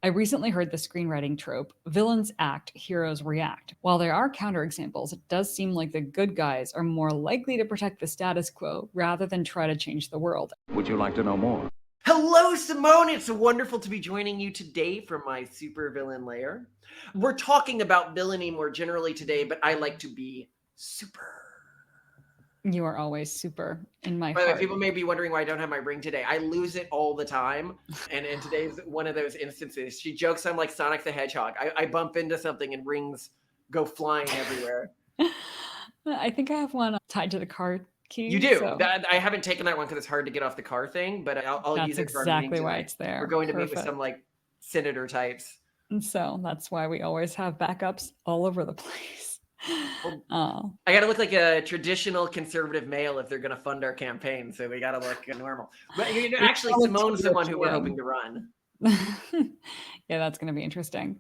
I recently heard the screenwriting trope, villains act, heroes react. While there are counterexamples, it does seem like the good guys are more likely to protect the status quo rather than try to change the world. Would you like to know more? Hello, Simone. It's wonderful to be joining you today from my supervillain lair. We're talking about villainy more generally today, but I like to be super. You are always super in my By the way, heart. people may be wondering why I don't have my ring today. I lose it all the time. And today's one of those instances. She jokes I'm like Sonic the Hedgehog. I bump into something and rings go flying everywhere. I think I have one tied to the car key. You do. So I haven't taken that one because it's hard to get off the car thing, but I'll that's use it for our exactly meeting why tonight. it's there. We're going to meet with Perfect. some like senator types. And so that's why we always have backups all over the place. I got to look like a traditional conservative male if they're going to fund our campaign. So we got to look normal. But actually, Simone's the one who we're hoping to run. Yeah, that's going to be interesting.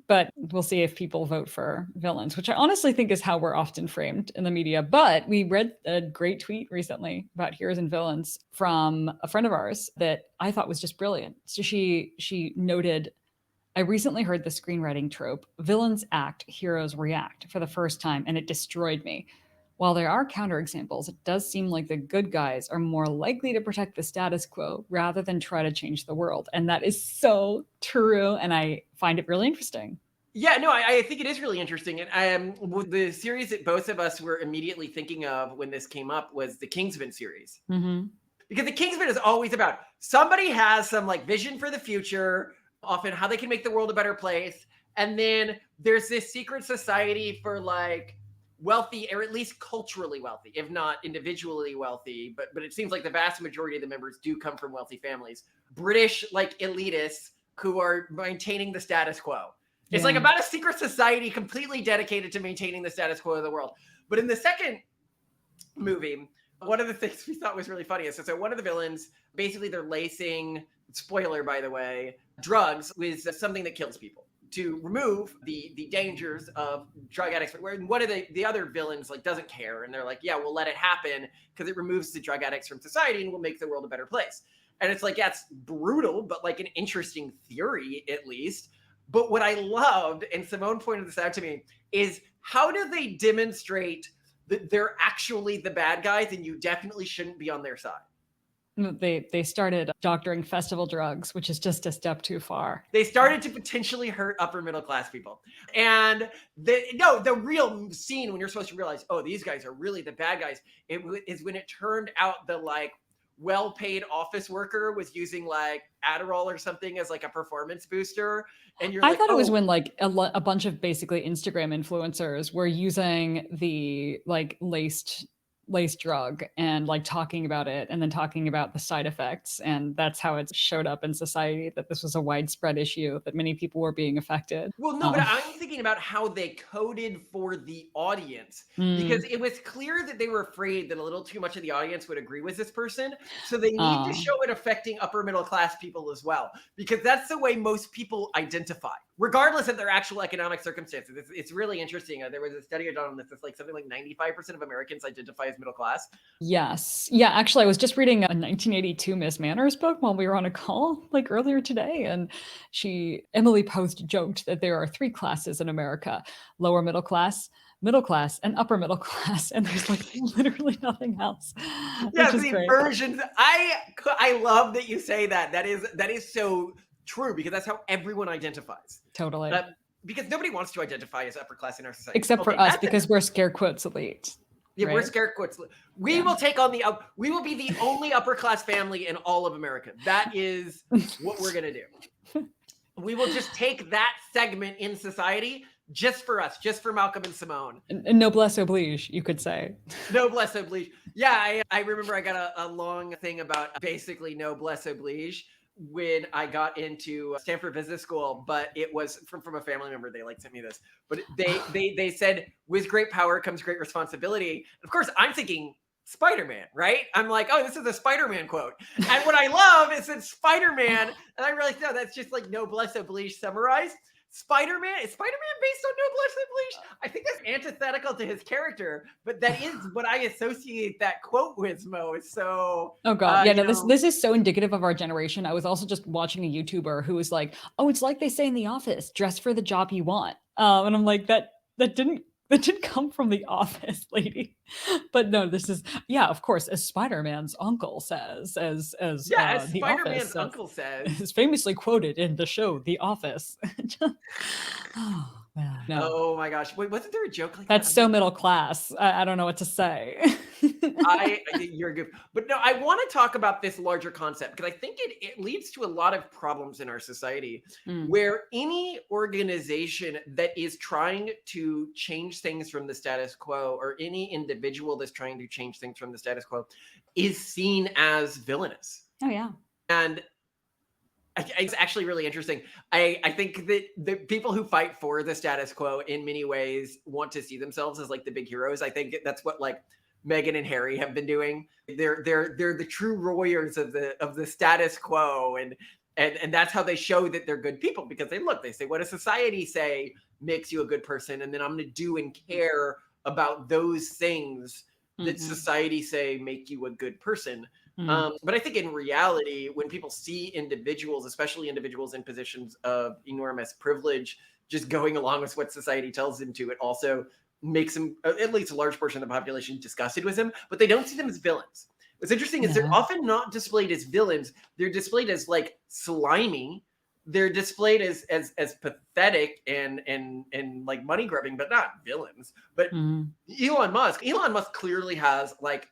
But we'll see if people vote for villains, which I honestly think is how we're often framed in the media. But we read a great tweet recently about heroes and villains from a friend of ours that I thought was just brilliant. So she noted, I recently heard the screenwriting trope, villains act, heroes react, for the first time, and it destroyed me. While there are counterexamples, it does seem like the good guys are more likely to protect the status quo rather than try to change the world. And that is so true, and I find it really interesting. Yeah, no, I think it is really interesting. And the series that both of us were immediately thinking of when this came up was the Kingsman series. Mm-hmm. Because the Kingsman is always about somebody has some like vision for the future, often how they can make the world a better place. And then there's this secret society for like wealthy, or at least culturally wealthy, if not individually wealthy. But it seems like the vast majority of the members do come from wealthy families. British like elitists who are maintaining the status quo. It's like about a secret society completely dedicated to maintaining the status quo of the world. But in the second movie, one of the things we thought was really funny is so one of the villains, basically they're lacing, spoiler by the way, drugs with something that kills people to remove the dangers of drug addicts. Where one of the other villains like doesn't care, and they're like, yeah, we'll let it happen because it removes the drug addicts from society and will make the world a better place. And it's like, yeah, it's brutal, but like an interesting theory at least. But what I loved, and Simone pointed this out to me, is how do they demonstrate that they're actually the bad guys and you definitely shouldn't be on their side? They started doctoring festival drugs, which is just a step too far. They started to potentially hurt upper middle class people. And the real scene when you're supposed to realize, oh, these guys are really the bad guys, is when it turned out the like well-paid office worker was using like Adderall or something as like a performance booster. And you're I like, thought it was when like a bunch of basically Instagram influencers were using the like laced drug and like talking about it and then talking about the side effects. And that's how it showed up in society, that this was a widespread issue, that many people were being affected. Well, no, but I'm thinking about how they coded for the audience, because it was clear that they were afraid that a little too much of the audience would agree with this person. So they need to show it affecting upper middle class people as well, because that's the way most people identify, regardless of their actual economic circumstances. It's really interesting. There was a study done on this. It's like something like 95% of Americans identify as middle class. Yes. Yeah, actually, I was just reading a 1982 Miss Manners book while we were on a call like earlier today. And Emily Post joked that there are 3 classes in America: lower middle class, and upper middle class. And there's like literally nothing else. Yeah, the versions. I love that you say that. That is so true, because that's how everyone identifies. Totally. Because nobody wants to identify as upper class in our society. Except for us, because we're scare quotes elite. Yeah, right? We're scare quotes. We will take on we will be the only upper class family in all of America. That is what we're going to do. We will just take that segment in society just for us, just for Malcolm and Simone. And noblesse oblige, you could say. Noblesse oblige. Yeah, I remember I got a long thing about basically noblesse oblige when I got into Stanford Business School, but it was from a family member. They like sent me this, but they said, with great power comes great responsibility. And of course, I'm thinking Spider-Man, right? I'm like, oh, this is a Spider-Man quote. And what I love is that Spider-Man, and I realized, no, that's just like noblesse oblige summarized. Spider-Man is Spider-Man based on Noblesse Oblige? I think that's antithetical to his character, but that is what I associate that quote with, Mo. So, Oh God, yeah, you no, this know, this is so indicative of our generation. I was also just watching a YouTuber who was like, "Oh, it's like they say in The Office, dress for the job you want," and I'm like, that didn't come from The Office, lady. But no, this is yeah, of course, as Spider-Man's uncle says, as yeah, as The Spider-Man's Office uncle says. is famously quoted in the show The Office. Oh man, no, Oh my gosh. Wait, wasn't there a joke like that? that's so middle class. I don't know what to say. You're good. But no, I want to talk about this larger concept because I think it leads to a lot of problems in our society Mm. where any organization that is trying to change things from the status quo or any individual that's trying to change things from the status quo is seen as villainous. Oh yeah. And it's actually really interesting. I think that the people who fight for the status quo in many ways want to see themselves as like the big heroes. I think that's what like Meghan and Harry have been doing. They're the true warriors of the status quo, and that's how they show that they're good people because they say what does society say makes you a good person, and then I'm going to do and care about those things that Mhm. society say make you a good person. Mm. But I think in reality, when people see individuals, especially individuals in positions of enormous privilege, just going along with what society tells them to, it also makes them, at least a large portion of the population, disgusted with them, but they don't see them as villains. What's interesting is they're Yeah. often not displayed as villains. They're displayed as like slimy. They're displayed as pathetic and like money grubbing, but not villains. But Mhm. Elon Musk clearly has like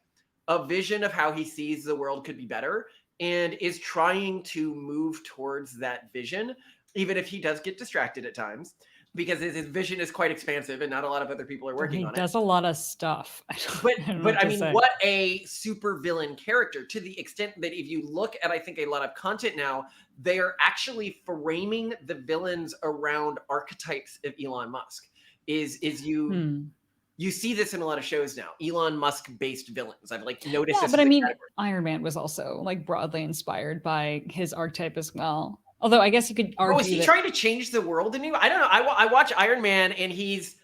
a vision of how he sees the world could be better and is trying to move towards that vision, even if he does get distracted at times because his vision is quite expansive and not a lot of other people are Well, working he on it. does a lot of stuff. But I don't know but what I to mean, say. what a super villain character to the extent that if you look at I think a lot of content now, they are actually framing the villains around archetypes of Elon Musk. Is Hmm. you see this in a lot of shows now. Elon Musk based villains. I've like noticed Yeah, this but as I a mean, category. Iron Man was also like broadly inspired by his archetype as well. Although I guess you could But was argue he that trying to change the world in you? I don't know. I watch Iron Man and he's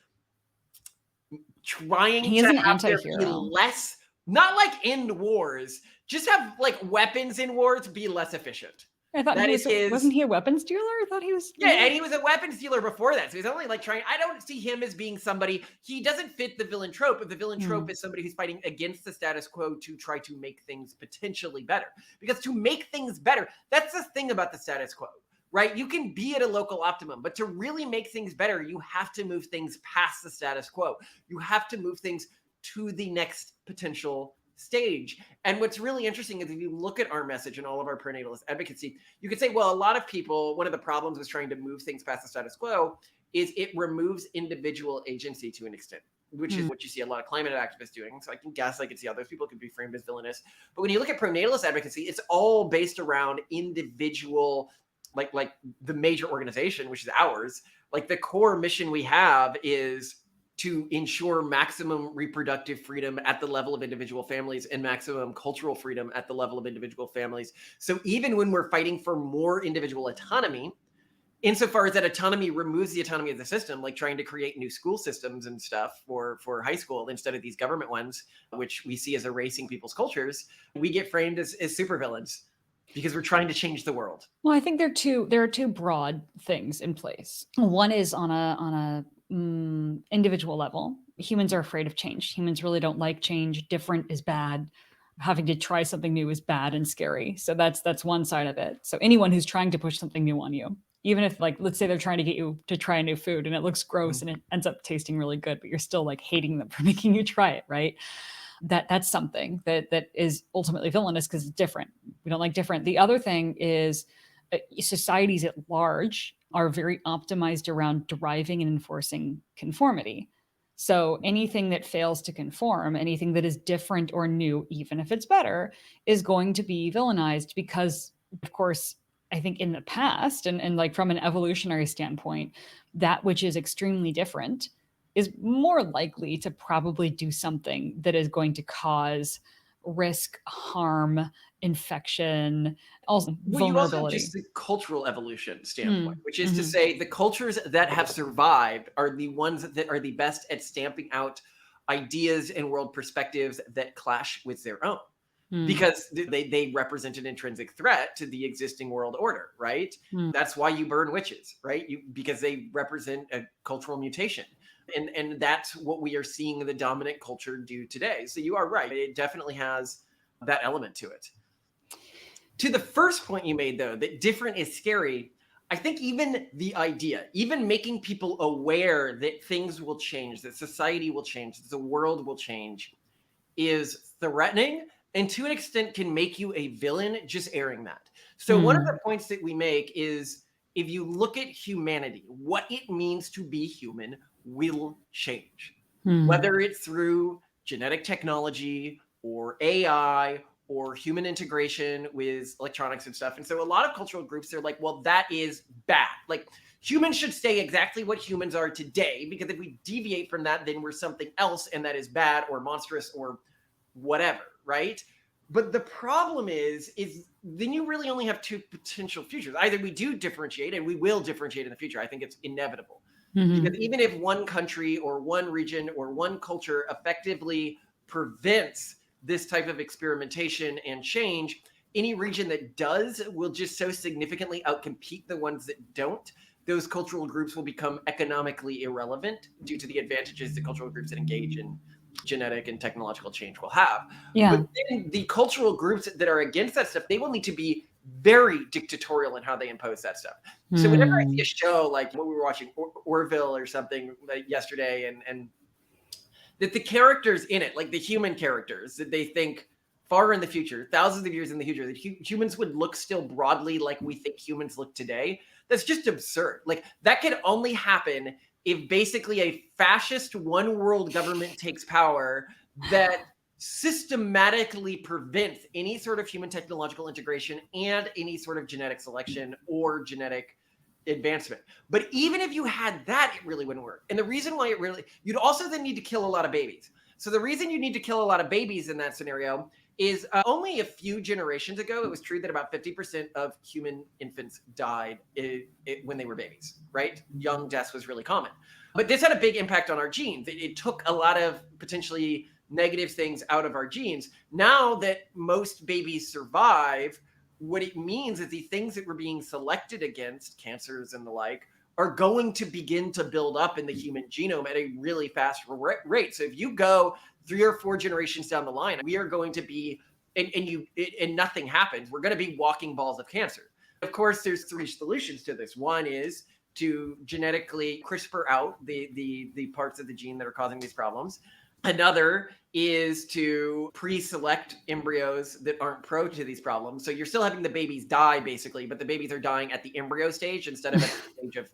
trying he to is an have there be anti-hero. less, not like end wars, just have like weapons in wars be less efficient. I thought That he is was his. wasn't he a weapons dealer? I thought he was Yeah, more. and he was a weapons dealer before that. So he's only like trying. I don't see him as being somebody. He doesn't fit the villain trope. If the villain trope Hmm. is somebody who's fighting against the status quo to try to make things potentially better. Because to make things better, that's the thing about the status quo, right? You can be at a local optimum, but to really make things better, you have to move things past the status quo. You have to move things to the next potential stage. And what's really interesting is if you look at our message and all of our perinatalist advocacy, you could say, well, a lot of people, one of the problems with trying to move things past the status quo is it removes individual agency to an extent, which is Hmm. what you see a lot of climate activists doing. So I can see how those people could be framed as villainous. But when you look at pronatalist advocacy, it's all based around individual, like the major organization, which is ours. Like the core mission we have is to ensure maximum reproductive freedom at the level of individual families and maximum cultural freedom at the level of individual families. So even when we're fighting for more individual autonomy, insofar as that autonomy removes the autonomy of the system, like trying to create new school systems and stuff for high school instead of these government ones, which we see as erasing people's cultures, we get framed as supervillains because we're trying to change the world. Well, I think there are two broad things in place. One is on a individual level. Humans are afraid of change. Humans really don't like change. Different is bad. Having to try something new is bad and scary. So that's one side of it. So anyone who's trying to push something new on you, even if like let's say they're trying to get you to try a new food and it looks gross and it ends up tasting really good, but you're still like hating them for making you try it, right? That's something that is ultimately villainous because it's different. We don't like different. The other thing is societies at large are very optimized around deriving and enforcing conformity. So anything that fails to conform, anything that is different or new, even if it's better, is going to be villainized because, of course, I think in the past, and like from an evolutionary standpoint, that which is extremely different is more likely to probably do something that is going to cause risk, harm, infection, also Well, you also have vulnerability. just the cultural evolution standpoint, Mm, which is to mhm, say the cultures that have survived are the ones that are the best at stamping out ideas and world perspectives that clash with their own. mm, Because they represent an intrinsic threat to the existing world order, right? mm. That's why you burn witches, right? Because they represent a cultural mutation. And that's what we are seeing the dominant culture do today. So you are right. It definitely has that element to it. To the first point you made, though, that different is scary, I think even the idea, even making people aware that things will change, that society will change, that the world will change, is threatening and to an extent can make you a villain just airing that. So, one of the Mm, points that we make is if you look at humanity, what it means to be human will change, mm, whether it's through genetic technology or AI or human integration with electronics and stuff. And so, a lot of cultural groups, they're like, well, that is bad. Like, humans should stay exactly what humans are today, because if we deviate from that, then we're something else, and that is bad or monstrous or whatever, right? But the problem is then you really only have two potential futures. Either we do differentiate, and we will differentiate in the future. I think it's inevitable. Because mhm, even if one country or one region or one culture effectively prevents this type of experimentation and change, any region that does will just so significantly outcompete the ones that don't. Those cultural groups will become economically irrelevant due to the advantages the cultural groups that engage in genetic and technological change will have. But yeah. then the cultural groups that are against that stuff, they will need to be very dictatorial in how they impose that stuff. So whenever I see a Mm, show like what we were watching, Orville or something yesterday, and that the characters in it, like the human characters, that they think far in the future, thousands of years in the future, that humans would look still broadly like we think humans look today. That's just absurd. Like that could only happen if basically a fascist one world government takes power that systematically prevents any sort of human technological integration and any sort of genetic selection or genetic advancement. But even if you had that, it really wouldn't work. And the reason why you'd also then need to kill a lot of babies. So the reason you need to kill a lot of babies in that scenario is only a few generations ago, it was true that about 50% of human infants died when they were babies, right? Young deaths was really common. But this had a big impact on our genes. It took a lot of potentially negative things out of our genes. Now that most babies survive, what it means is the things that we're being selected against, cancers and the like, are going to begin to build up in the human genome at a really fast rate. So if you go 3 or 4 generations down the line, we are going to be, and nothing happens, we're going to be walking balls of cancer. Of course, there's 3 solutions to this. One is to genetically CRISPR out the parts of the gene that are causing these problems. Another is to pre-select embryos that aren't prone to these problems. So you're still having the babies die basically, but the babies are dying at the embryo stage instead of at the stage of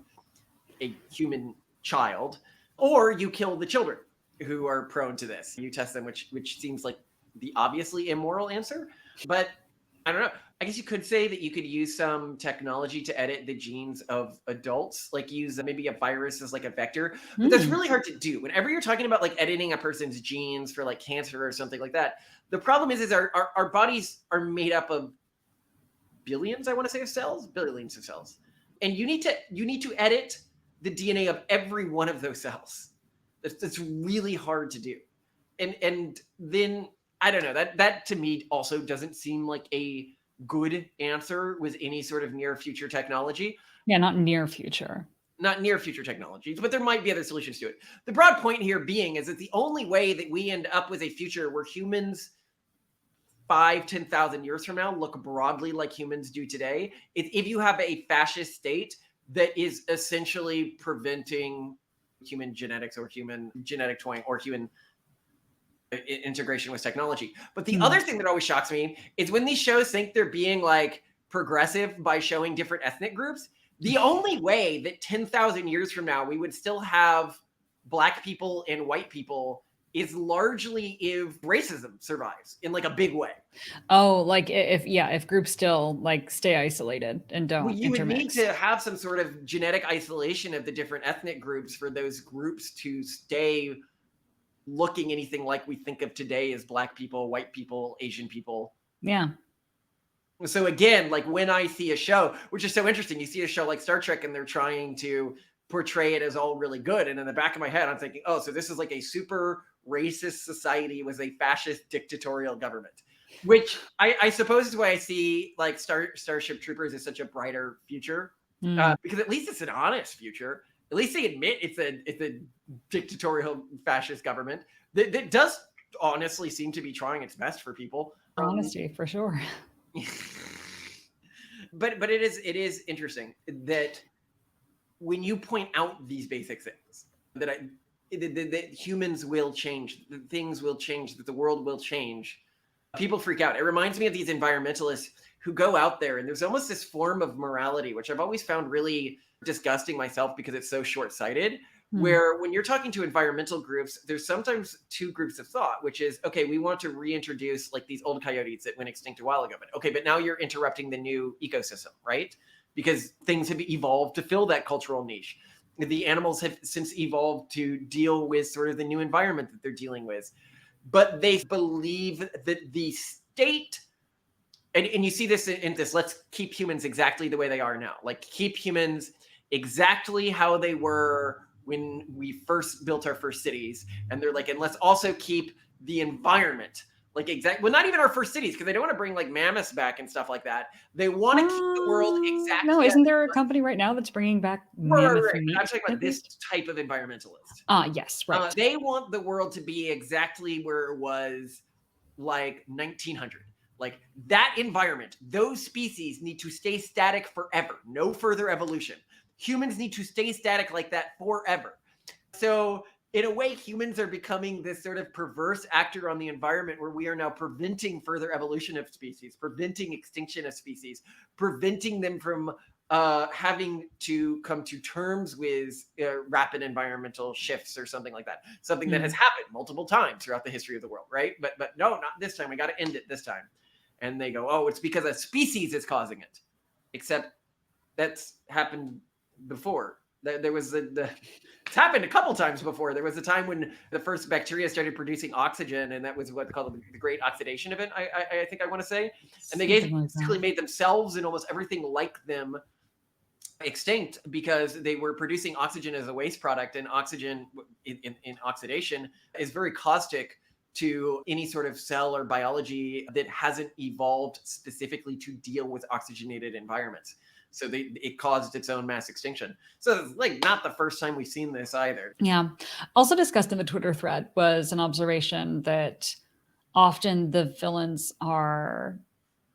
a human child. Or you kill the children who are prone to this. You test them, which seems like the obviously immoral answer. But I don't know. I guess you could say that you could use some technology to edit the genes of adults, like use maybe a virus as like a vector. But that's mm, really hard to do. Whenever you're talking about like editing a person's genes for like cancer or something like that, the problem is our bodies are made up of billions, I want to say, of cells, billions of cells. And you need to edit the DNA of every one of those cells. That's really hard to do. And then I don't know, that to me also doesn't seem like a good answer with any sort of near future technology. yeah, not near future. Not near future technologies, but there might be other solutions to it. The broad point here being is that the only way that we end up with a future where humans 5, 10,000 years from now look broadly like humans do today is if you have a fascist state that is essentially preventing human genetics or human genetic toying or human integration with technology. But the Mm. other thing that always shocks me is when these shows think they're being like progressive by showing different ethnic groups. The only way that 10,000 years from now we would still have black people and white people is largely if racism survives in like a big way. Oh, like if yeah, if groups still like stay isolated and Well, don't you would need intermix. to have some sort of genetic isolation of the different ethnic groups for those groups to stay looking anything like we think of today as Black people, white people, Asian people. Yeah. So again, like when I see a show, which is so interesting, you see a show like Star Trek and they're trying to portray it as all really good. And in the back of my head, I'm thinking, oh, so this is like a super racist society with a fascist dictatorial government, which I suppose is why I see like Starship Troopers as such a brighter future, because at least it's an honest future. At least they admit it's a dictatorial fascist government that does honestly seem to be trying its best for people. Honesty, for sure. But it is interesting that when you point out these basic things, that humans will change, that things will change, that the world will change, people freak out. It reminds me of these environmentalists who go out there and there's almost this form of morality, which I've always found really disgusting myself because it's so short-sighted, where when you're talking to environmental groups, there's sometimes two groups of thought, which is, okay, we want to reintroduce like these old coyotes that went extinct a while ago, but okay, but now you're interrupting the new ecosystem, right? Because things have evolved to fill that cultural niche. The animals have since evolved to deal with sort of the new environment that they're dealing with. But they believe that the state, and you see this in this, let's keep humans exactly the way they are now. Like keep humans exactly how they were when we first built our first cities. And they're like, and let's also keep the environment like exact. Well, not even our first cities, because they don't want to bring like mammoths back and stuff like that. They want to keep the world exactly. No, isn't there a company right now that's bringing back mammoth meat? I'm talking about this type of environmentalist. Yes, right. They want the world to be exactly where it was like 1900. Like that environment, those species need to stay static forever. No further evolution. Humans need to stay static like that forever. So in a way, humans are becoming this sort of perverse actor on the environment where we are now preventing further evolution of species, preventing extinction of species, preventing them from having to come to terms with rapid environmental shifts or something like that. Something that has happened multiple times throughout the history of the world, right? But no, not this time. We got to end it this time. And they go, oh, it's because a species is causing it. Except that's happened before. There was it's happened a couple times before. There was a time when the first bacteria started producing oxygen, and that was what's called the Great Oxidation Event, I think I want to say. And they basically made themselves and almost everything like them extinct because they were producing oxygen as a waste product, and oxygen in oxidation is very caustic to any sort of cell or biology that hasn't evolved specifically to deal with oxygenated environments. So it caused its own mass extinction. So it's like not the first time we've seen this either. Yeah. Also discussed in the Twitter thread was an observation that often the villains are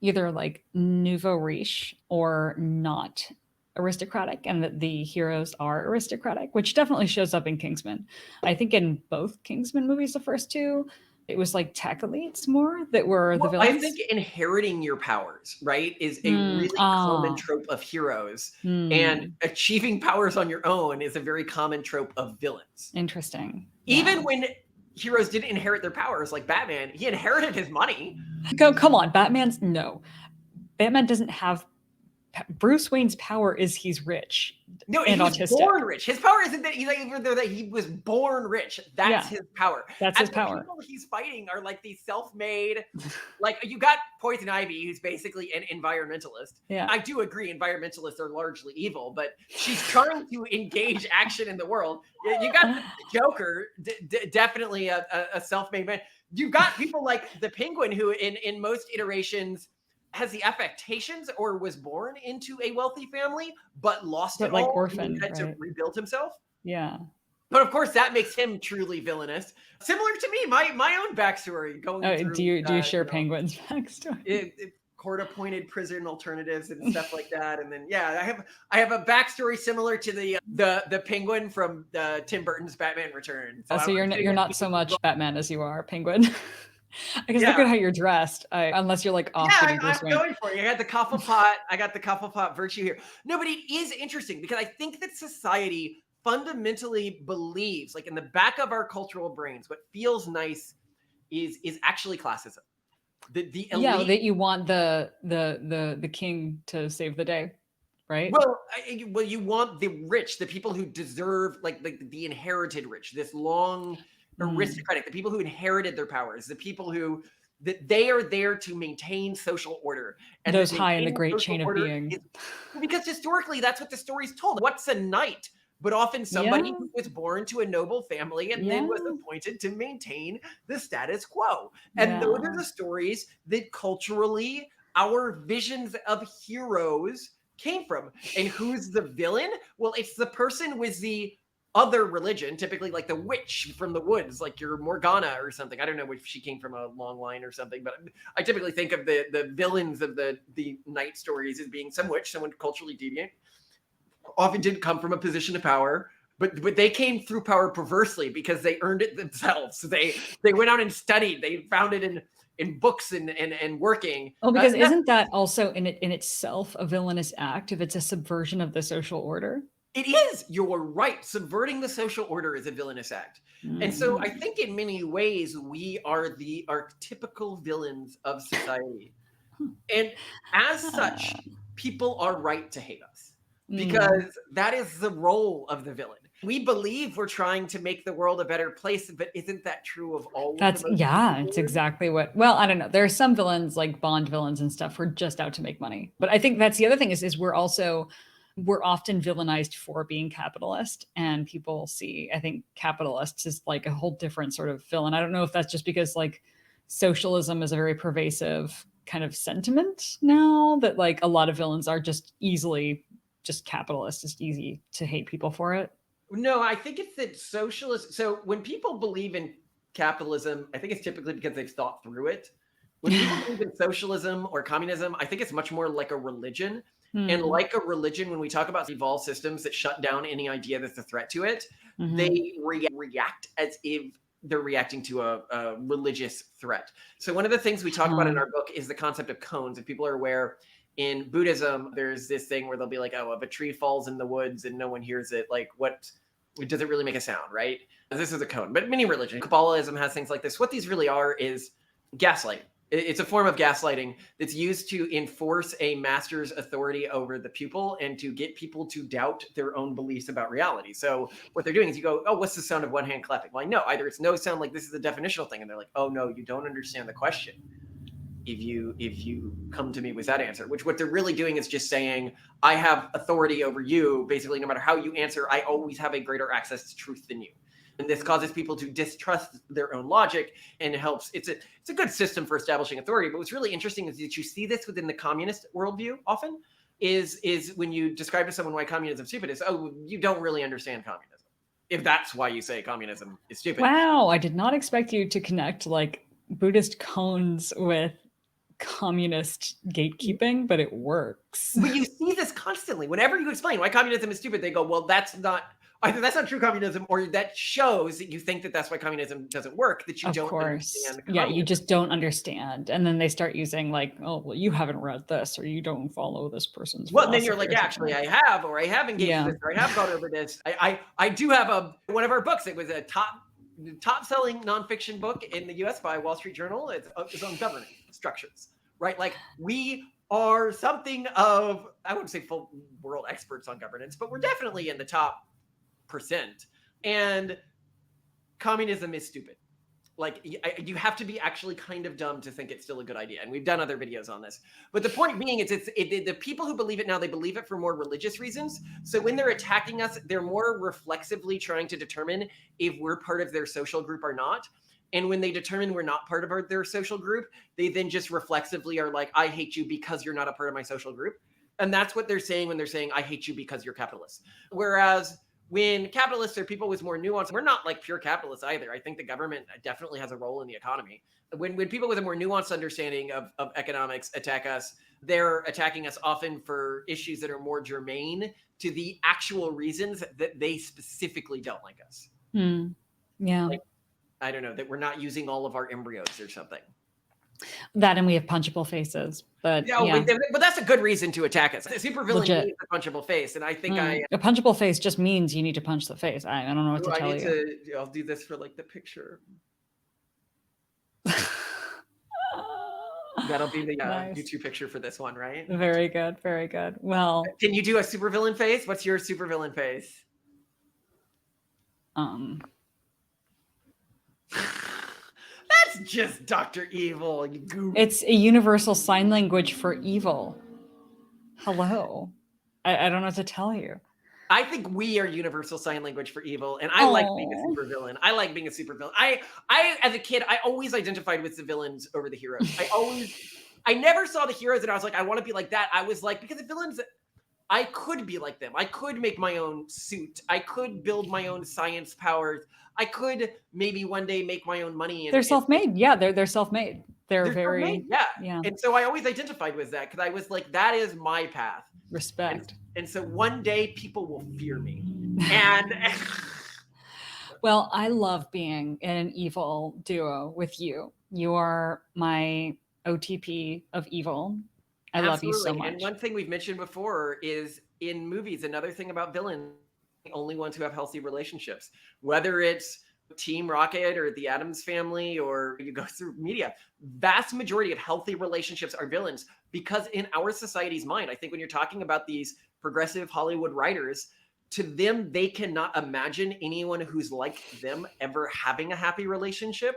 either like nouveau riche or not aristocratic, and that the heroes are aristocratic, which definitely shows up in Kingsman. I think in both Kingsman movies, the first two, it was like tech elites more that were the villains. I think inheriting your powers, right, is a really common trope of heroes. And achieving powers on your own is a very common trope of villains. Interesting. Even when heroes didn't inherit their powers, like Batman, he inherited his money. Come on, Batman doesn't have. Bruce Wayne's power is he's rich. No, and he's autistic. Born rich. His power isn't that he was born rich. That's his power. That's his power. The people he's fighting are like these self-made, like you got Poison Ivy, who's basically an environmentalist. Yeah. I do agree environmentalists are largely evil, but she's trying to engage action in the world. You got the Joker, definitely a self-made man. You've got people like the Penguin, who in most iterations has the affectations or was born into a wealthy family, but lost it like all orphan, and had to rebuild himself. Yeah. But of course, that makes him truly villainous. Similar to me, my own backstory going through. Do you share Penguin's backstory? Court-appointed prison alternatives and stuff like that. And then I have a backstory similar to the Penguin from Tim Burton's Batman Returns. So you're not so much Batman as you are Penguin. I guess look at how you're dressed. Unless you're like off. I'm going for it. I got the Cofflepot virtue here. No, but it is interesting because I think that society fundamentally believes, like in the back of our cultural brains, what feels nice is actually classism. The elite, that you want the king to save the day, right? Well, you want the rich, the people who deserve, like the inherited rich, this long aristocratic, the people who inherited their powers, the people who that they are there to maintain social order. And Those that high in the maintaining great social chain of order being. is because historically that's what the story's told. What's a knight? But often somebody Yeah. who was born to a noble family and then was Yeah. appointed to maintain the status quo. And those are Yeah. the stories that culturally our visions of heroes came from. And who's the villain? Well, it's the person with the other religion, typically like the witch from the woods, like your Morgana or something. I don't know if she came from a long line or something, but I typically think of the villains of the knight stories as being some witch, someone culturally deviant, often didn't come from a position of power, but they came through power perversely because they earned it themselves. They went out and studied. They found it in books and working. Oh, because isn't that also in itself a villainous act if it's a subversion of the social order? It is. You're right. Subverting the social order is a villainous act. And so I think in many ways we are the archetypical villains of society. And as such, people are right to hate us because that is the role of the villain. We believe we're trying to make the world a better place, but isn't that true of all of That's the most yeah, it's exactly what. Well, I don't know. There are some villains like Bond villains and stuff who are just out to make money. But I think that's the other thing is we're often villainized for being capitalist, and people see, I think, capitalists as like a whole different sort of villain. I don't know if that's just because like socialism is a very pervasive kind of sentiment now that like a lot of villains are just easily just capitalist. It's easy to hate people for it. No, I think it's that socialist. So when people believe in capitalism, I think it's typically because they've thought through it. When people believe in socialism or communism, I think it's much more like a religion. And like a religion, when we talk about evolved systems that shut down any idea that's a threat to it, they react as if they're reacting to a religious threat. So one of the things we talk about in our book is the concept of cones. If people are aware, in Buddhism, there's this thing where they'll be like, oh, if a tree falls in the woods and no one hears it, like what does it really make a sound, right? This is a cone. But many religions, Kabbalism has things like this. What these really are is gaslighting. It's a form of gaslighting that's used to enforce a master's authority over the pupil and to get people to doubt their own beliefs about reality. So what they're doing is you go, oh, what's the sound of one hand clapping? Well, I know either it's no sound, like this is a definitional thing. And they're like, oh, no, you don't understand the question. If you come to me with that answer, which what they're really doing is just saying, I have authority over you. Basically, no matter how you answer, I always have a greater access to truth than you. And this causes people to distrust their own logic, and it helps. It's a good system for establishing authority. But what's really interesting is that you see this within the communist worldview often is when you describe to someone why communism is stupid, is, oh, you don't really understand communism. If that's why you say communism is stupid. Wow, I did not expect you to connect like Buddhist cones with communist gatekeeping, but it works. But you see this constantly. Whenever you explain why communism is stupid, they go, well, that's not either that's not true communism, or that shows that you think that that's why communism doesn't work, that you Of don't course. understand Yeah, communism. you just don't understand. And then they start using like, oh, well, you haven't read this, or you don't follow this person's Well, then you're like, philosophy or actually, something. I have, or I have engaged Yeah. with this, or I have gone over this. I do have one of our books. It was a top selling nonfiction book in the US by Wall Street Journal. It's on governance structures, right? Like we are something of, I wouldn't say full world experts on governance, but we're definitely in the top percent. And communism is stupid. Like you have to be actually kind of dumb to think it's still a good idea. And we've done other videos on this. But the point being is the people who believe it now, they believe it for more religious reasons. So when they're attacking us, they're more reflexively trying to determine if we're part of their social group or not. And when they determine we're not part of their social group, they then just reflexively are like, I hate you because you're not a part of my social group. And that's what they're saying when they're saying, I hate you because you're capitalist. Whereas when capitalists are people with more nuance, we're not like pure capitalists either. I think the government definitely has a role in the economy. When people with a more nuanced understanding of economics attack us, they're attacking us often for issues that are more germane to the actual reasons that they specifically don't like us. Yeah. Like, I don't know, that we're not using all of our embryos or something. That, and we have punchable faces. But yeah. But that's a good reason to attack us. A supervillain needs a punchable face, and I think a punchable face just means you need to punch the face. I don't know what to tell you. I'll do this for like the picture. That'll be the Nice. YouTube picture for this one, right? Very good, very good. Well, can you do a supervillain face? What's your supervillain face? It's just Dr. Evil. You goof. It's a universal sign language for evil. Hello. I don't know what to tell you. I think we are universal sign language for evil, and I like being a Oh, supervillain. I like being a supervillain. As a kid, I always identified with the villains over the heroes. I never saw the heroes and I was like, I want to be like that. I was like, because the villains, I could be like them. I could make my own suit. I could build my own science powers. I could maybe one day make my own money. they're self-made. Yeah, they're self-made. They're very, yeah. yeah, And so I always identified with that because I was like, that is my path. respect. And so one day people will fear me. And Well, I love being in an evil duo with you. You are my OTP of evil. I love you so absolutely. And much. one thing we've mentioned before is in movies, another thing about villains, the only ones who have healthy relationships, whether it's Team Rocket or the Addams Family, or you go through media, vast majority of healthy relationships are villains because in our society's mind, I think when you're talking about these progressive Hollywood writers, to them, they cannot imagine anyone who's like them ever having a happy relationship.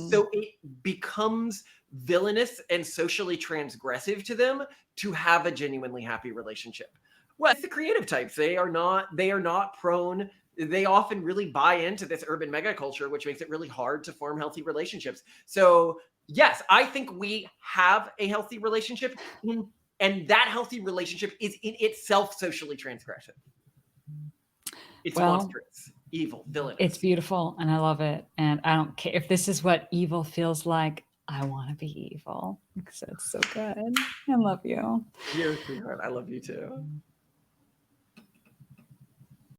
So it becomes villainous and socially transgressive to them to have a genuinely happy relationship. Well, it's the creative types. They are not prone. They often really buy into this urban megaculture, which makes it really hard to form healthy relationships. So yes, I think we have a healthy relationship, and that healthy relationship is in itself socially transgressive. It's monstrous, evil, villainous. It's beautiful, and I love it. And I don't care if this is what evil feels like. I want to be evil. So it's so good. I love you. You're a sweetheart. I love you too.